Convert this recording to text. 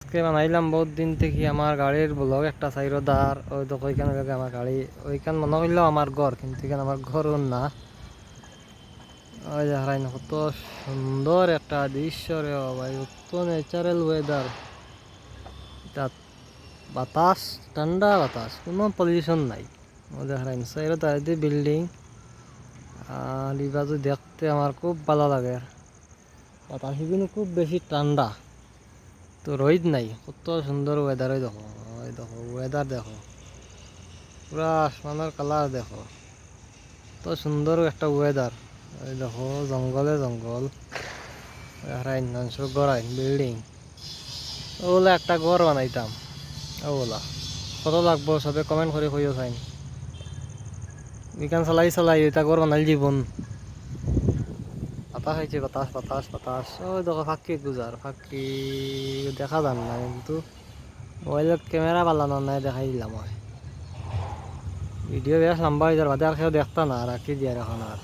আজকে বানাইলাম বহুত দিন থেকে আমার গাড়ির ব্লগ একটা সাইরোদার ওই তো ওইখানে দেখে আমার গাড়ি ওইখান মনে হইলেও আমার ঘর কিন্তু এখানে আমার ঘরও না। ওই যে হারাই না কত সুন্দর একটা দৃশ্য রে ভাই, কত ন্যাচারাল ওয়েদার। বাতাস, ঠান্ডা বাতাস, কোনো পলিউশন নাই। ওই যে হারাই না সাইরোদার বিল্ডিং আর ইবাজু দেখতে আমার খুব ভালো লাগে। বাতাস কিন্তু খুব বেশি ঠান্ডা, তো রোদ নাই, কত সুন্দর ওয়েদার। ওই দেখো ওয়েদার দেখো, পুরা আসমানের কালার দেখো, কত সুন্দর একটা ওয়েদার। ওই দেখো জঙ্গলে জঙ্গল, গড়াই বিল্ডিং, ওগুলা একটা ঘর বানাইতাম। ওগুলা কত লাগবো সবে কমেন্ট করে কইও চাইন। বিকান চালাই চালাই এটা ঘর বানাইল জীবন। বাতাস হয়েছে, বাতাস বাতাস বাতাস। ওই দেখো ফাঁকি গুজার, ফাঁকি দেখা যান না কিন্তু মোবাইলত ক্যামেরা বালানো নাই, দেখাই দিলাম। ভিডিও বেশ লম্বা হয়ে যার বাদে আর কেউ দেখতা না, রাখি দিয়ে এখন আর।